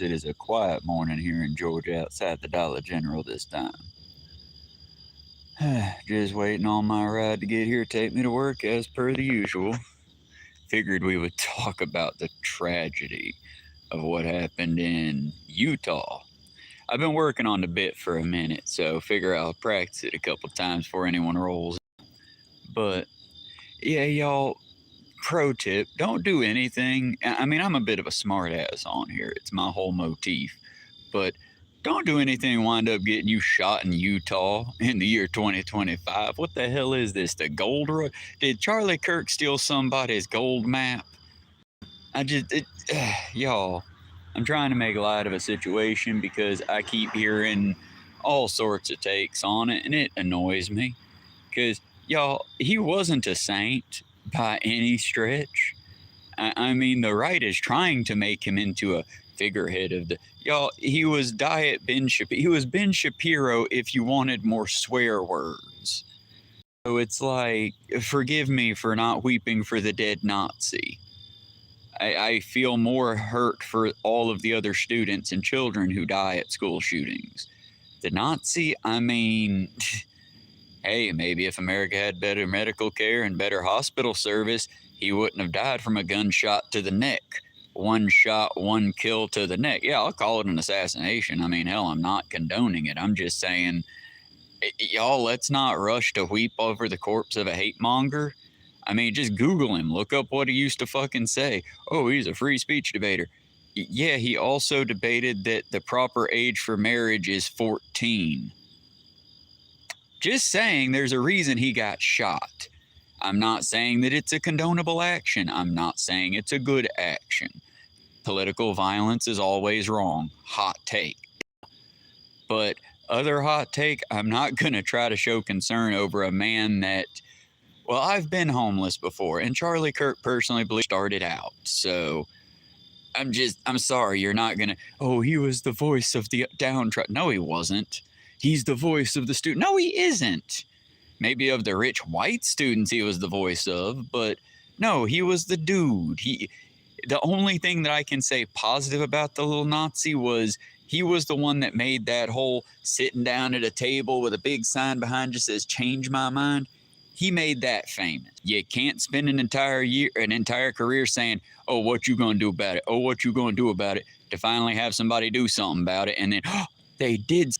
It is a quiet morning here in Georgia outside the Dollar General this time. Just waiting on my ride to get here, take me to work as per the usual. Figured we would talk about the tragedy of what happened in Utah. I've been working on the bit for a minute, so figure I'll practice it a couple times before anyone rolls. But yeah, y'all, pro tip, don't do anything. I mean, I'm a bit of a smartass on here. It's my whole motif. But don't do anything wind up getting you shot in Utah in the year 2025. What the hell is this? The gold rush? Did Charlie Kirk steal somebody's gold map? Y'all, I'm trying to make light of a situation because I keep hearing all sorts of takes on it and it annoys me. Because, y'all, he wasn't a saint by any stretch. I mean, the right is trying to make him into a figurehead of the y'all. He was Diet Ben Shapiro. He was Ben Shapiro if you wanted more swear words. So it's like, forgive me for not weeping for the dead Nazi. I feel more hurt for all of the other students and children who die at school shootings. The Nazi, I mean, hey, maybe if America had better medical care and better hospital service, he wouldn't have died from a gunshot to the neck. One shot, one kill to the neck. Yeah, I'll call it an assassination. I mean, hell, I'm not condoning it. I'm just saying, y'all, let's not rush to weep over the corpse of a hate monger. I mean, just Google him. Look up what he used to fucking say. Oh, he's a free speech debater. Yeah, he also debated that the proper age for marriage is 14. Just saying there's a reason he got shot. I'm not saying that it's a condonable action. I'm not saying it's a good action. Political violence is always wrong. Hot take. But other hot take, I'm not going to try to show concern over a man that, well, I've been homeless before, and Charlie Kirk personally started out. So I'm sorry, you're not going to, oh, he was the voice of the downtrodden. No, he wasn't. He's the voice of the student. No, he isn't. Maybe of the rich white students he was the voice of, but no, he was the dude. The only thing that I can say positive about the little Nazi was he was the one that made that whole sitting down at a table with a big sign behind you says, change my mind. He made that famous. You can't spend an entire career saying, oh, what you gonna do about it? Oh, what you gonna do about it? To finally have somebody do something about it. And then, oh, they did.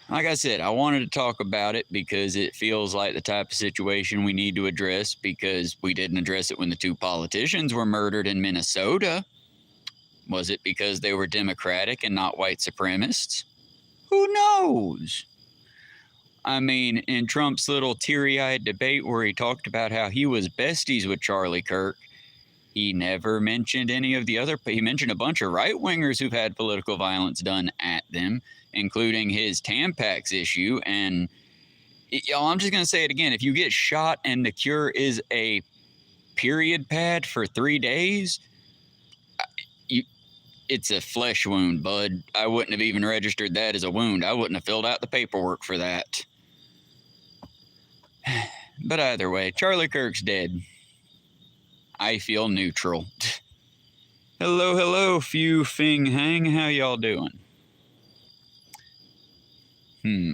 Like I said, I wanted to talk about it because it feels like the type of situation we need to address because we didn't address it when the two politicians were murdered in Minnesota. Was it because they were Democratic and not white supremacists? Who knows? I mean, in Trump's little teary-eyed debate where he talked about how he was besties with Charlie Kirk, he never mentioned any of the other. He mentioned a bunch of right-wingers who've had political violence done at them, including his Tampax issue. And y'all, I'm just going to say it again. If you get shot and the cure is a period pad for 3 days, it's a flesh wound, bud. I wouldn't have even registered that as a wound. I wouldn't have filled out the paperwork for that. But either way, Charlie Kirk's dead. I feel neutral. Hello, Few Fing Hang. How y'all doing?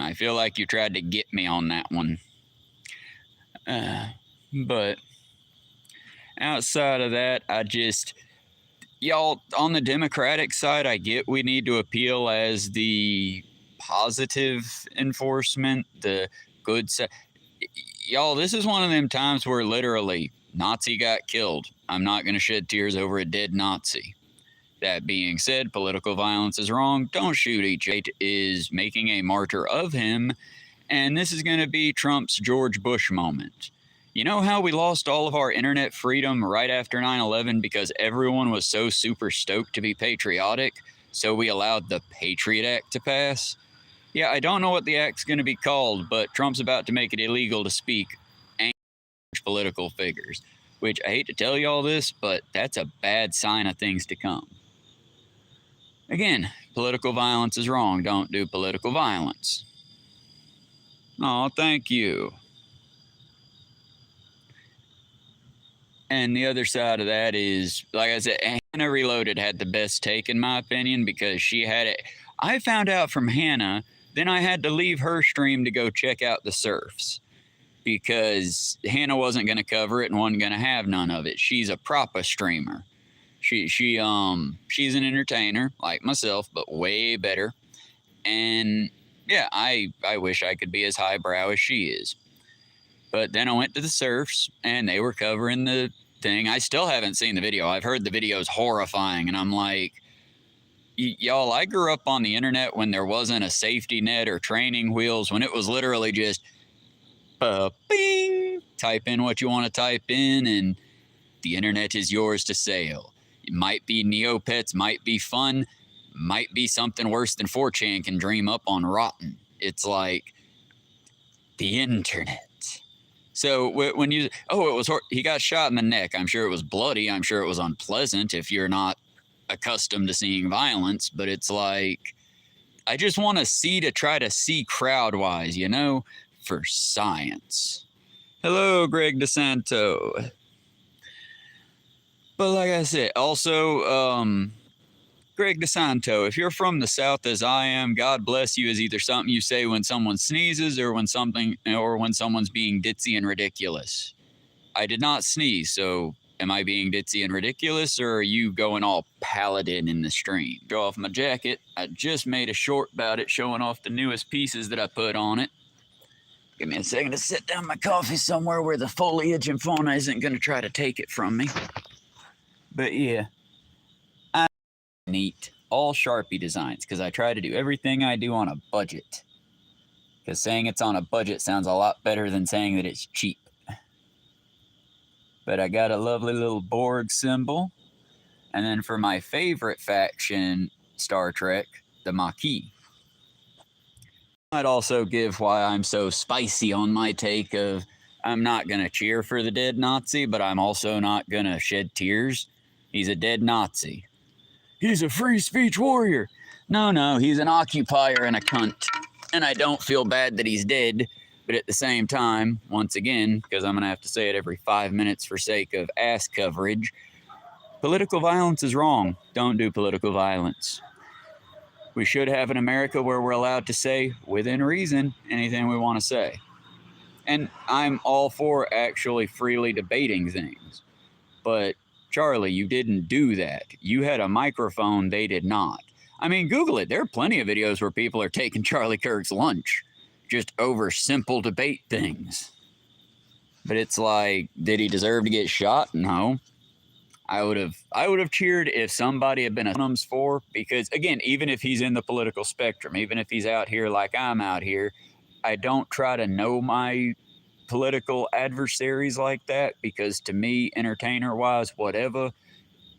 I feel like you tried to get me on that one. But outside of that, y'all, on the Democratic side, I get we need to appeal as the positive enforcement, the good side. Y'all, this is one of them times where literally Nazi got killed. I'm not going to shed tears over a dead Nazi. That being said, political violence is wrong. Don't shoot each other. Is making a martyr of him. And this is going to be Trump's George Bush moment. You know how we lost all of our internet freedom right after 9/11 because everyone was so super stoked to be patriotic, so we allowed the Patriot Act to pass? Yeah, I don't know what the act's going to be called, but Trump's about to make it illegal to speak angry political figures, which I hate to tell you all this, but that's a bad sign of things to come. Again, political violence is wrong. Don't do political violence. Oh, thank you. And the other side of that is, like I said, Hannah Reloaded had the best take, in my opinion, because she had it. I found out from Hannah, then I had to leave her stream to go check out the surfs because Hannah wasn't going to cover it and wasn't going to have none of it. She's a proper streamer. She's an entertainer like myself, but way better. And yeah, I wish I could be as highbrow as she is. But then I went to the surfs and they were covering the thing. I still haven't seen the video. I've heard the video is horrifying, and I'm like, y'all, I grew up on the internet when there wasn't a safety net or training wheels, when it was literally just bing, type in what you want to type in, and the internet is yours to sail. It might be Neopets, might be fun, might be something worse than 4chan can dream up on Rotten. It's like the internet. So when you, it was, he got shot in the neck. I'm sure it was bloody. I'm sure it was unpleasant if you're not accustomed to seeing violence. But it's like, I just want to try to see crowd-wise, you know, for science. Hello, Greg DeSanto. But like I said, also, Greg DeSanto, if you're from the South as I am, God bless you is either something you say when someone sneezes or when someone's being ditzy and ridiculous. I did not sneeze, so am I being ditzy and ridiculous, or are you going all paladin in the stream? Draw off my jacket. I just made a short about it showing off the newest pieces that I put on it. Give me a second to sit down my coffee somewhere where the foliage and fauna isn't going to try to take it from me. But yeah. Neat, all Sharpie designs, because I try to do everything I do on a budget. Because saying it's on a budget sounds a lot better than saying that it's cheap. But I got a lovely little Borg symbol. And then for my favorite faction, Star Trek, the Maquis. I'd also give why I'm so spicy on my take of I'm not going to cheer for the dead Nazi, but I'm also not going to shed tears. He's a dead Nazi. He's a free speech warrior. No, he's an occupier and a cunt. And I don't feel bad that he's dead, but at the same time, once again, because I'm going to have to say it every 5 minutes for sake of ass coverage, political violence is wrong. Don't do political violence. We should have an America where we're allowed to say, within reason, anything we want to say. And I'm all for actually freely debating things. But Charlie, you didn't do that. You had a microphone, they did not. I mean, Google it. There are plenty of videos where people are taking Charlie Kirk's lunch just over simple debate things. But it's like, did he deserve to get shot? No. I would have cheered if somebody had been a for, because again, even if he's in the political spectrum, even if he's out here like I'm out here, I don't try to know my political adversaries like that, because to me, entertainer wise, whatever,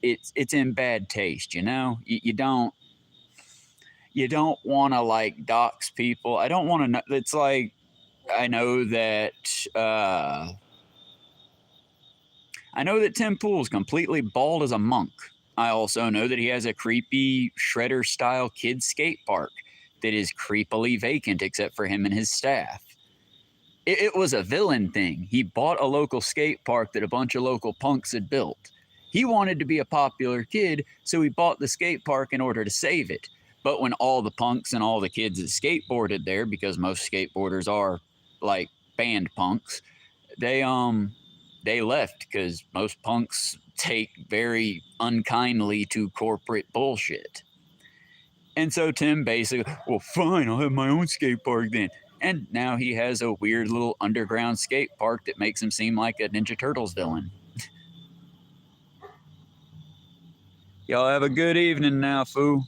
it's in bad taste, you know. You don't want to like dox people. I don't want to know. It's like, I know that Tim Pool's completely bald as a monk. I also know that he has a creepy Shredder style kids skate park that is creepily vacant except for him and his staff. It was a villain thing. He bought a local skate park that a bunch of local punks had built. He wanted to be a popular kid, so he bought the skate park in order to save it. But when all the punks and all the kids that skateboarded there, because most skateboarders are like band punks, they left because most punks take very unkindly to corporate bullshit. And so Tim basically, well, fine, I'll have my own skate park then. And now he has a weird little underground skate park that makes him seem like a Ninja Turtles villain. Y'all have a good evening now, foo.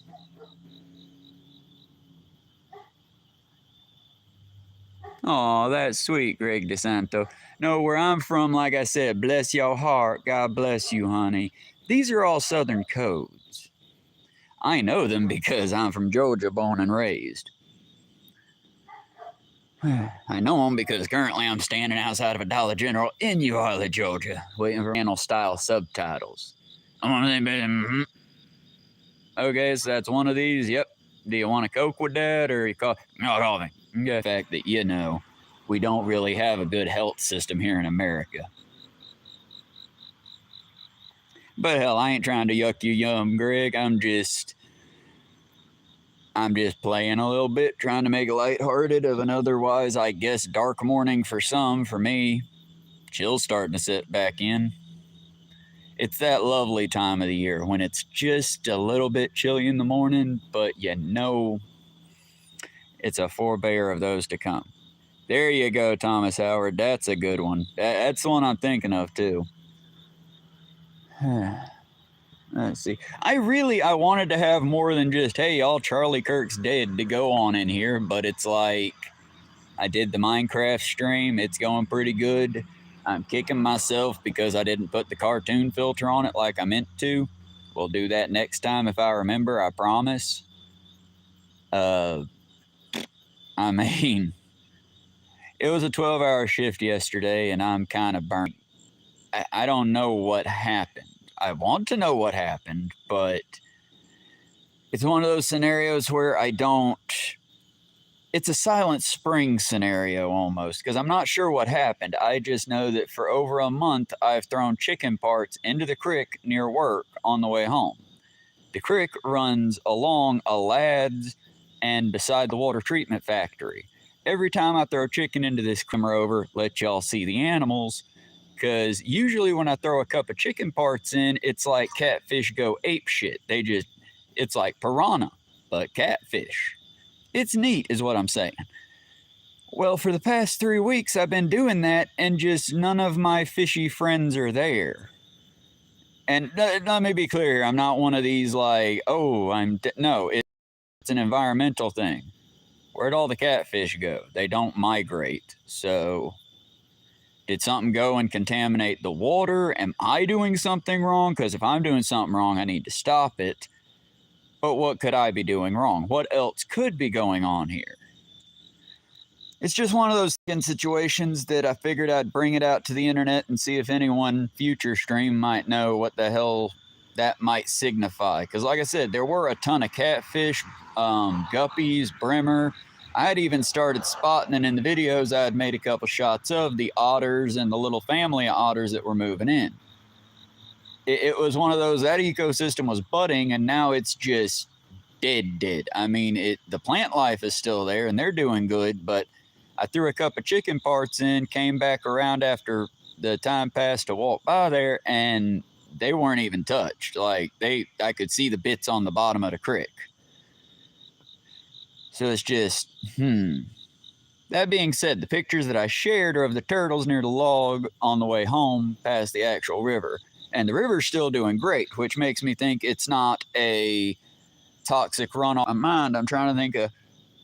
Oh, that's sweet, Greg DeSanto. No, where I'm from, like I said, bless your heart, God bless you, honey. These are all Southern codes. I know them because I'm from Georgia, born and raised. I know them because currently I'm standing outside of a Dollar General in Euharlee, Georgia, waiting for channel-style subtitles. Okay, so that's one of these. Yep. Do you want a Coke with that, or you call? No, coffee. Okay. The fact that, you know, we don't really have a good health system here in America. But hell, I ain't trying to yuck your yum, Greg. I'm just playing a little bit, trying to make it lighthearted of an otherwise, I guess, dark morning for some. For me, chill's starting to set back in. It's that lovely time of the year when it's just a little bit chilly in the morning, but you know it's a forebear of those to come. There you go, Thomas Howard. That's a good one. That's the one I'm thinking of, too. Let's see. I wanted to have more than just, hey, y'all, Charlie Kirk's dead to go on in here, but it's like, I did the Minecraft stream. It's going pretty good. I'm kicking myself because I didn't put the cartoon filter on it like I meant to. We'll do that next time if I remember, I promise. I mean, it was a 12-hour shift yesterday, and I'm kind of burnt. I don't know what happened. I want to know what happened, but it's one of those scenarios where I don't. It's a Silent Spring scenario almost, because I'm not sure what happened. I just know that for over a month, I've thrown chicken parts into the creek near work on the way home. The creek runs along a lad's and beside the water treatment factory. Every time I throw chicken into this climber over, let y'all see the animals, because usually when I throw a cup of chicken parts in, it's like catfish go ape shit. It's like piranha, but catfish. It's neat is what I'm saying. Well, for the past 3 weeks, I've been doing that, and just none of my fishy friends are there. And let me be clear, I'm not one of these like, oh, no, it's an environmental thing. Where'd all the catfish go? They don't migrate. So, did something go and contaminate the water? Am I doing something wrong? Because if I'm doing something wrong, I need to stop it. But what could I be doing wrong? What else could be going on here? It's just one of those situations that I figured I'd bring it out to the internet and see if anyone future stream might know what the hell that might signify. Because like I said, there were a ton of catfish, guppies, brimmer. I had even started spotting, and in the videos I had made a couple shots of the otters and the little family of otters that were moving in. It was one of those, that ecosystem was budding, and now it's just dead. I mean, the plant life is still there, and they're doing good, but I threw a cup of chicken parts in, came back around after the time passed to walk by there, and they weren't even touched. Like, I could see the bits on the bottom of the creek. So it's just, That being said, the pictures that I shared are of the turtles near the log on the way home past the actual river. And the river's still doing great, which makes me think it's not a toxic runoff. In my mind, I'm trying to think of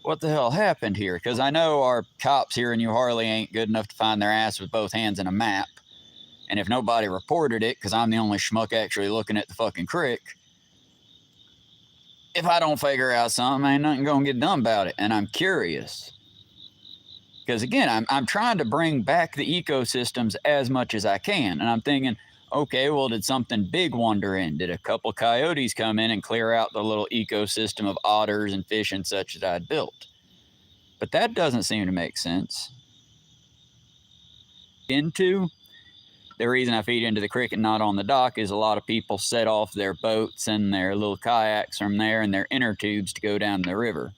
what the hell happened here, because I know our cops here in Euharlee ain't good enough to find their ass with both hands in a map. And if nobody reported it, because I'm the only schmuck actually looking at the fucking creek, if I don't figure out something, ain't nothing gonna get done about it. And I'm curious. Because again, I'm trying to bring back the ecosystems as much as I can. And I'm thinking, okay, well, did something big wander in? Did a couple coyotes come in and clear out the little ecosystem of otters and fish and such that I'd built? But that doesn't seem to make sense. The reason I feed into the creek and not on the dock is a lot of people set off their boats and their little kayaks from there and their inner tubes to go down the river.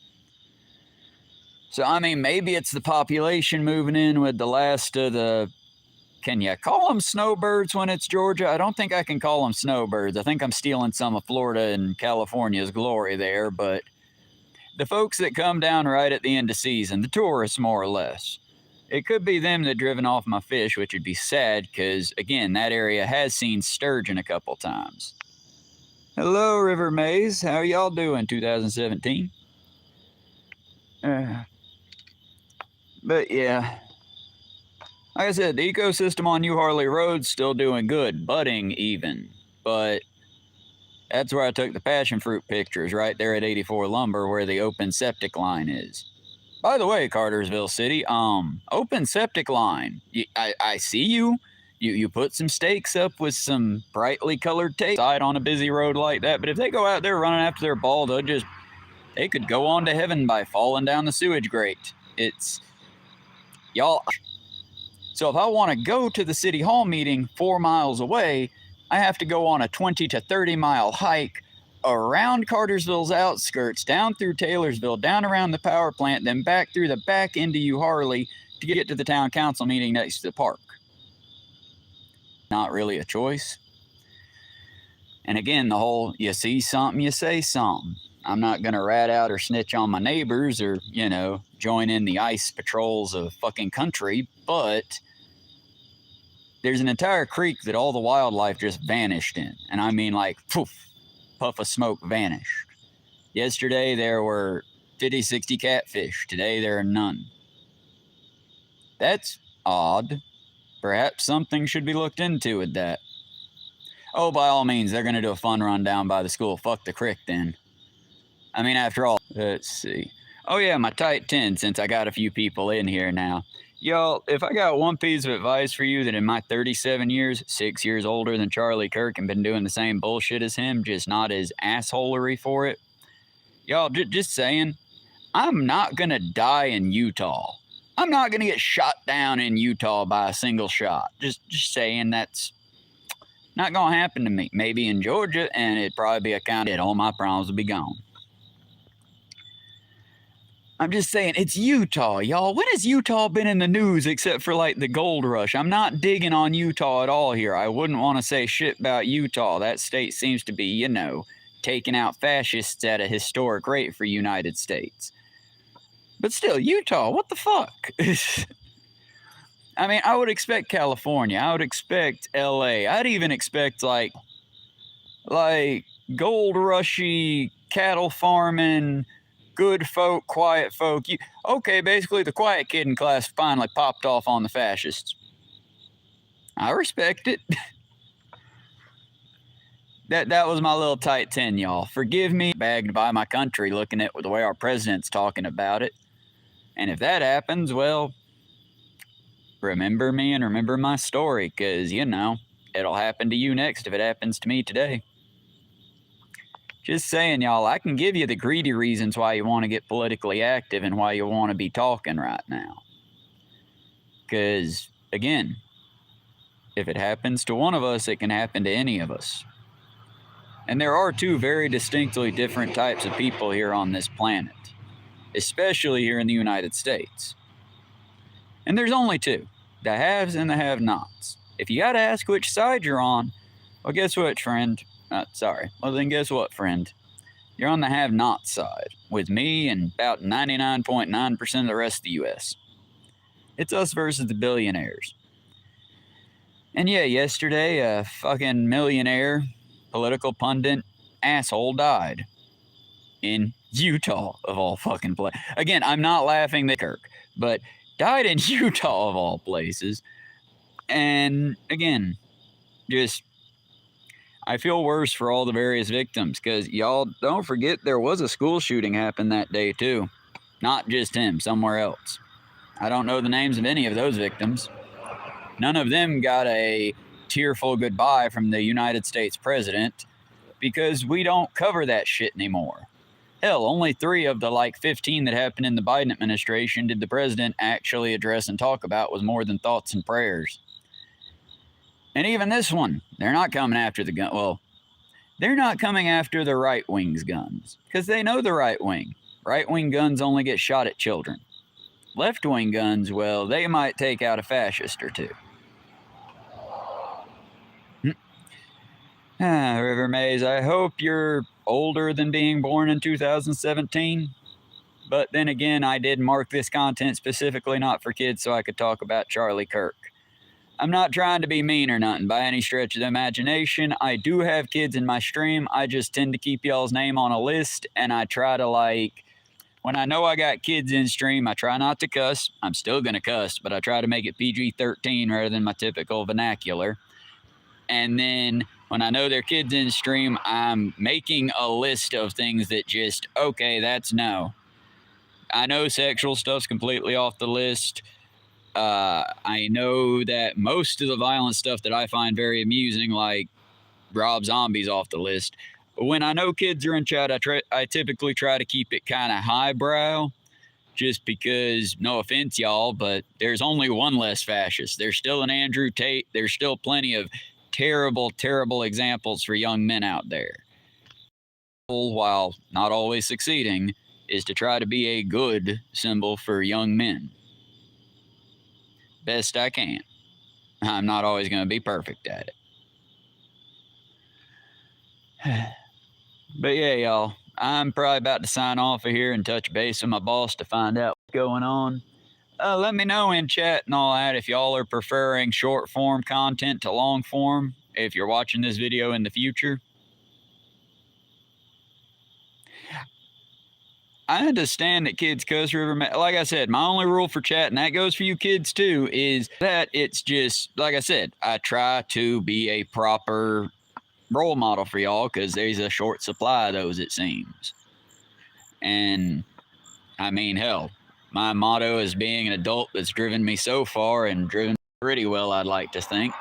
So, I mean, maybe it's the population moving in with the last of the... Can you call them snowbirds when it's Georgia? I don't think I can call them snowbirds. I think I'm stealing some of Florida and California's glory there, but the folks that come down right at the end of season, the tourists more or less, it could be them that driven off my fish, which would be sad because, again, that area has seen sturgeon a couple times. Hello, River Maze. How y'all doing, 2017? But yeah, like I said, the ecosystem on Euharlee Road's still doing good, budding even. But that's where I took the passion fruit pictures, right there at 84 Lumber, where the open septic line is. By the way, Cartersville City, open septic line. I see you. You put some stakes up with some brightly colored tape side on a busy road like that. But if they go out there running after their ball, they could go on to heaven by falling down the sewage grate. It's, y'all. So if I want to go to the city hall meeting 4 miles away, I have to go on a 20 to 30 mile hike around Cartersville's outskirts, down through Taylorsville, down around the power plant, then back through the back into Euharlee to get to the town council meeting next to the park. Not really a choice. And again, the whole you see something, you say something. I'm not going to rat out or snitch on my neighbors or, join in the ICE patrols of fucking country, but there's an entire creek that all the wildlife just vanished in. And I mean like, poof, puff of smoke vanished. Yesterday there were 50, 60 catfish. Today there are none. That's odd. Perhaps something should be looked into with that. Oh, by all means, they're going to do a fun run down by the school. Fuck the crick then. I mean, after all, let's see. Oh yeah, my tight 10, since I got a few people in here now. Y'all, if I got one piece of advice for you that in my 37 years, 6 years older than Charlie Kirk and been doing the same bullshit as him, just not as assholery for it. Y'all, just saying, I'm not going to die in Utah. I'm not going to get shot down in Utah by a single shot. Just saying that's not going to happen to me. Maybe in Georgia, and it'd probably be a kind of all my problems would be gone. I'm just saying, it's Utah, y'all. When has Utah been in the news except for, like, the gold rush? I'm not digging on Utah at all here. I wouldn't want to say shit about Utah. That state seems to be, taking out fascists at a historic rate for United States. But still, Utah, what the fuck? I mean, I would expect California. I would expect LA. I'd even expect, like gold rushy, cattle farming, good folk, quiet folk. Okay, basically the quiet kid in class finally popped off on the fascists. I respect it. That was my little tight 10, y'all. Forgive me, bagged by my country looking at the way our president's talking about it. And if that happens, well, remember me and remember my story, because, it'll happen to you next if it happens to me today. Just saying, y'all, I can give you the greedy reasons why you want to get politically active and why you want to be talking right now. Because, again, if it happens to one of us, it can happen to any of us. And there are two very distinctly different types of people here on this planet, especially here in the United States. And there's only two, the haves and the have-nots. If you got to ask which side you're on, well, guess what, friend? Well, then guess what, friend? You're on the have-not side, with me and about 99.9% of the rest of the U.S. It's us versus the billionaires. And yeah, yesterday, a fucking millionaire, political pundit, asshole died. In Utah, of all fucking places. Again, I'm not laughing at Kirk, but died in Utah, of all places. And again, I feel worse for all the various victims, because y'all don't forget there was a school shooting happened that day too. Not just him, somewhere else. I don't know the names of any of those victims. None of them got a tearful goodbye from the United States president, because we don't cover that shit anymore. Hell, only 3 of the 15 that happened in the Biden administration did the president actually address and talk about with more than thoughts and prayers. And even this one, they're not coming after the gun. Well, they're not coming after the right wing's guns, because they know the right wing. Right wing guns only get shot at children. Left wing guns, well, they might take out a fascist or two. River Maze, I hope you're older than being born in 2017. But then again, I did mark this content specifically not for kids so I could talk about Charlie Kirk. I'm not trying to be mean or nothing by any stretch of the imagination. I do have kids in my stream. I just tend to keep y'all's name on a list, and I try to when I know I got kids in stream, I try not to cuss. I'm still going to cuss, but I try to make it PG-13 rather than my typical vernacular. And then when I know there are kids in stream, I'm making a list of things that just, okay, that's no. I know sexual stuff's completely off the list. I know that most of the violent stuff that I find very amusing, like Rob Zombie's off the list. But when I know kids are in chat, I typically try to keep it kind of highbrow, just because, no offense, y'all, but there's only one less fascist. There's still an Andrew Tate. There's still plenty of terrible, terrible examples for young men out there. While not always succeeding, is to try to be a good symbol for young men. Best I can. I'm not always going to be perfect at it. But yeah, y'all, I'm probably about to sign off of here and touch base with my boss to find out what's going on. Let me know in chat and all that if y'all are preferring short form content to long form, if you're watching this video in the future. I understand that kids cuss River. Like I said, my only rule for chat, and that goes for you kids too, is that it's just, like I said, I try to be a proper role model for y'all because there's a short supply of those, it seems. And I mean, hell, my motto as being an adult that's driven me so far and driven pretty well, I'd like to think,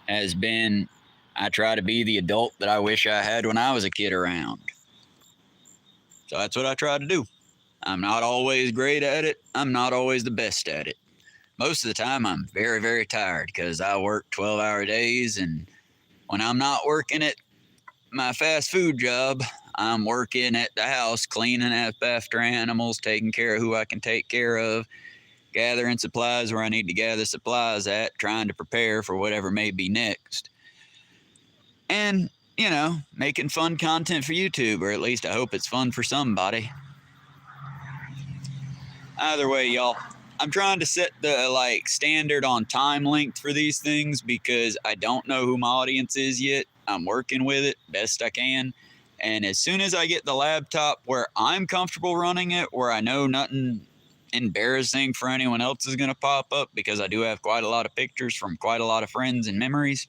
has been I try to be the adult that I wish I had when I was a kid around. So that's what I try to do. I'm not always great at it. I'm not always the best at it. Most of the time, I'm very, very tired because I work 12-hour days. And when I'm not working at my fast food job, I'm working at the house, cleaning up after animals, taking care of who I can take care of, gathering supplies where I need to gather supplies at, trying to prepare for whatever may be next. And, you know, making fun content for YouTube, or at least I hope it's fun for somebody. Either way, y'all, I'm trying to set the standard on time length for these things because I don't know who my audience is yet. I'm working with it best I can. And as soon as I get the laptop where I'm comfortable running it, where I know nothing embarrassing for anyone else is going to pop up, because I do have quite a lot of pictures from quite a lot of friends and memories.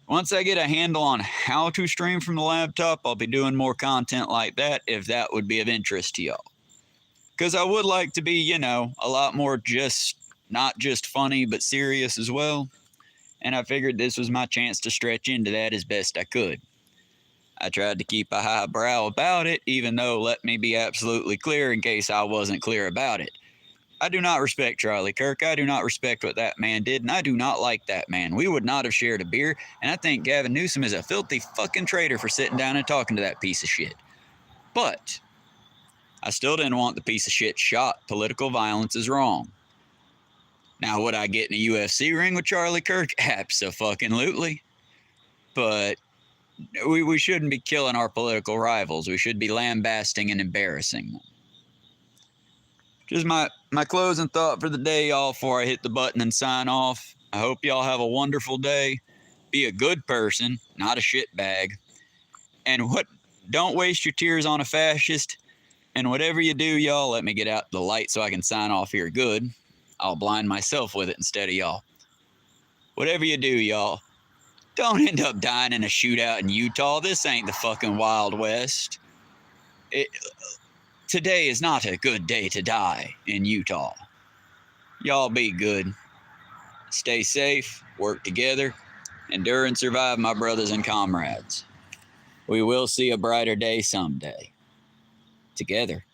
Once I get a handle on how to stream from the laptop, I'll be doing more content like that if that would be of interest to y'all. Because I would like to be, you know, a lot more not just funny, but serious as well. And I figured this was my chance to stretch into that as best I could. I tried to keep a high brow about it, even though, let me be absolutely clear in case I wasn't clear about it. I do not respect Charlie Kirk. I do not respect what that man did, and I do not like that man. We would not have shared a beer, and I think Gavin Newsom is a filthy fucking traitor for sitting down and talking to that piece of shit. But I still didn't want the piece of shit shot. Political violence is wrong. Now, would I get in a UFC ring with Charlie Kirk? Abso-fucking-lutely. But we shouldn't be killing our political rivals. We should be lambasting and embarrassing them. Just my closing thought for the day, y'all, before I hit the button and sign off. I hope y'all have a wonderful day. Be a good person, not a shitbag. And don't waste your tears on a fascist. And whatever you do, y'all, let me get out the light so I can sign off here good. I'll blind myself with it instead of y'all. Whatever you do, y'all, don't end up dying in a shootout in Utah. This ain't the fucking Wild West. Today is not a good day to die in Utah. Y'all be good. Stay safe, work together, endure and survive, my brothers and comrades. We will see a brighter day someday. Together.